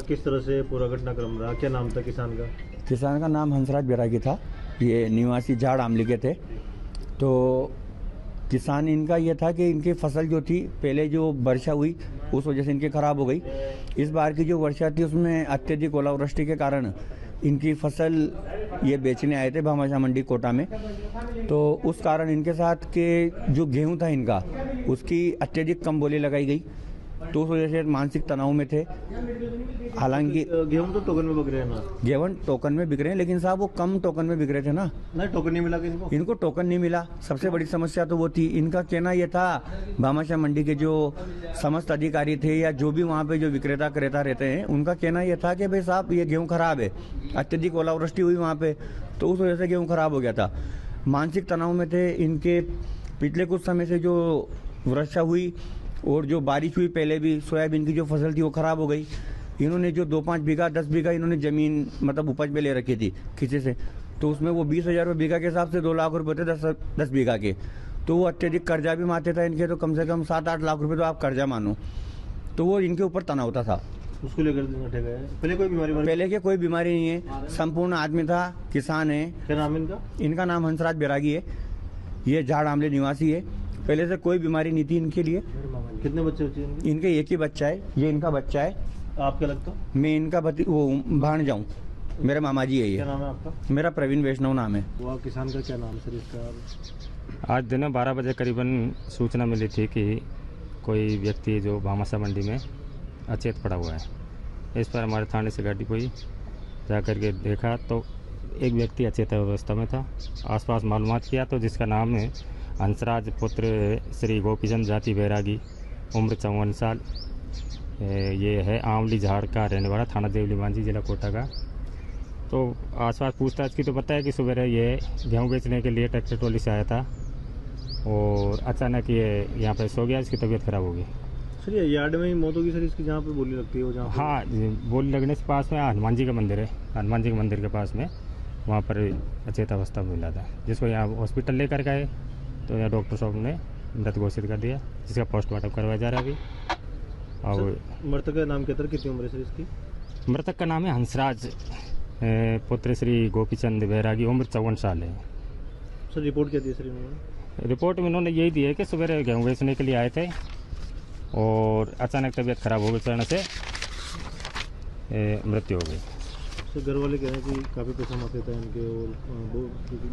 किस तरह से पूरा घटनाक्रम रहा, क्या नाम था किसान का? किसान का नाम हंसराज बैरागी था। ये निवासी झाड़ आमली के थे। तो किसान इनका ये था कि इनकी फसल जो थी पहले जो वर्षा हुई उस वजह से इनकी खराब हो गई। इस बार की जो वर्षा थी उसमें अत्यधिक ओलावृष्टि के कारण इनकी फसल ये बेचने आए थे भामाशाह मंडी कोटा में। तो उस कारण इनके साथ के जो गेहूं था इनका उसकी अत्यधिक कम बोली लगाई गई। तो उस वजह से मानसिक तनाव में थे। हालांकि गेहूं तो टोकन में बिक रहे हैं ना? गेहूं टोकन में बिक रहे हैं, लेकिन साहब वो कम टोकन में बिक रहे थे ना। नहीं, टोकन नहीं मिला कि इनको टोकन नहीं मिला। सबसे बड़ी समस्या तो वो थी। इनका कहना ये था, भामाशाह मंडी के जो समस्त अधिकारी थे या जो भी वहाँ पे जो विक्रेता क्रेता रहते हैं उनका कहना ये था कि भाई साहब ये गेहूं खराब है, अत्यधिक ओलावृष्टि हुई वहाँ पे तो उस वजह से गेहूं खराब हो गया था। मानसिक तनाव में थे। इनके पिछले कुछ समय से जो वर्षा हुई और जो बारिश हुई पहले भी, सोयाबीन की जो फसल थी वो खराब हो गई। इन्होंने जो 2-5 बीघा 10 बीघा इन्होंने जमीन मतलब उपज में ले रखी थी किसी से, तो उसमें वो 20,000 रुपये बीघा के हिसाब से 2 लाख रुपए थे 10 बीघा के। तो वो अत्यधिक कर्जा भी मारते था इनके, तो कम से कम 7-8 लाख रुपए तो आप कर्जा मानो। तो वो इनके ऊपर तनाव था। उसको लेकर बैठे गए। पहले कोई बीमारी? पहले के कोई बीमारी नहीं है, संपूर्ण आदमी था, किसान है। क्या नाम इनका? इनका नाम हंसराज बैरागी है। ये झाड़ आमले निवासी है। पहले से कोई बीमारी नहीं थी इनके लिए। कितने बच्चे होते हैं इनके एक ही बच्चा है, ये इनका बच्चा है। आप क्या लगता? मैं इनका वो भाण जाऊँ, मेरे मामा जी है ये। क्या नाम है आपका? मेरा प्रवीण वैष्णव नाम है। वो किसान का क्या नाम सर इसका? आज दिन 12 बजे करीबन सूचना मिली थी कि कोई व्यक्ति जो भामाशाह मंडी में अचेत पड़ा हुआ है। इस पर हमारे थाने से गाड़ी कोई जा कर के देखा तो एक व्यक्ति अचेत अवस्था में था। आसपास मालूमात किया तो जिसका नाम है हंसराज पुत्र श्री गोपीचंद जाति बैरागी, उम्र 54 साल। ये है आंवली झाड़ का रहने वाला, थाना देवली मांझी, जिला कोटा का। तो आसपास पूछताछ की तो पता है कि सुबह ये गेहूं बेचने के लिए ट्रैक्टर ट्रॉली से आया था और अचानक ये यहाँ पर सो गया। इसकी तबीयत खराब हो गई। सर ये यार्ड में ही मौत होगी सर इसकी, जहाँ पे बोली लगती है वो जहाँ? हाँ, बोली लगने से पास में हनुमान जी का मंदिर है। हनुमान जी के मंदिर के पास में वहाँ पर अचेत अवस्था में मिला था, जिसको यहाँ हॉस्पिटल लेकर गए तो यहाँ डॉक्टर साहब ने मृत घोषित कर दिया, जिसका पोस्टमार्टम करवाया जा रहा है अभी। और मृतक का नाम क्या था, कितनी उम्र है सर इसकी? मृतक का नाम है हंसराज पुत्र श्री गोपीचंद बैरागी, उम्र 54 साल है। सर रिपोर्ट क्या दी सर इन्होंने? रिपोर्ट में उन्होंने यही दी है कि सुबह गेहूँ बेचने के लिए आए थे और अचानक तबीयत खराब हो गई, कारण से मृत्यु हो गई। सर घर वाले कह रहे हैं कि काफ़ी पैसा माफी था इनके और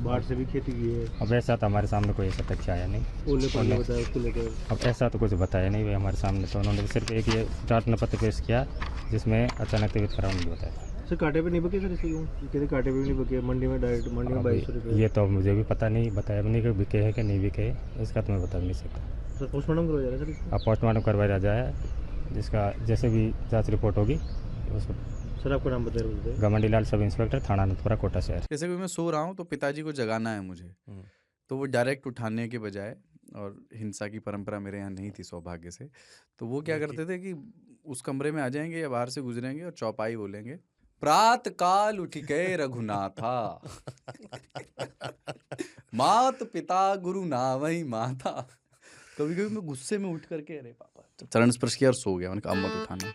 बाढ़ से भी खेती की है। अब ऐसा तो हमारे सामने कोई ऐसा तथ्य आया नहीं। ओले पड़ने बताया उसको लेकर? अब ऐसा तो कुछ बताया नहीं भाई हमारे सामने। तो उन्होंने सिर्फ एक ये प्रार्थना पत्र पेश किया जिसमें अचानक तबीयत खराब नहीं बताया। सर कांटे पे नहीं बके सर इसके? कहते कांटे पे भी नहीं बके, मंडी में डायरेक्ट मंडी में 2200 रुपये। ये तो मुझे भी पता नहीं, बताया भी नहीं कि बिके है कि नहीं बिके, इसका तो मैं बता भी नहीं सकता। सर पोस्टमार्टम करवाया जा रहा है सर इसका? अब पोस्टमार्टम करवाया जाए, जिसका जैसे भी जांच रिपोर्ट होगी उसको। सर आपका नाम बताइए। गमंडीलाल, सब इंस्पेक्टर, थाना नथुरा, कोटा शहर। जैसे कि मैं सो रहा हूँ तो पिताजी को जगाना है मुझे, तो वो डायरेक्ट उठाने के बजाय, और हिंसा की परंपरा मेरे यहाँ नहीं थी सौभाग्य से, तो वो क्या करते थे कि उस कमरे में आ जाएंगे या बाहर से गुजरेंगे और चौपाई बोलेंगे, प्रात काल उठ गए रघुनाथा मात पिता गुरु नावई माता। कभी कभी मैं गुस्से में उठ करके अरे पापा, तो चरण स्पर्श किया और सो गया। मैंने कहा अब मत उठाना।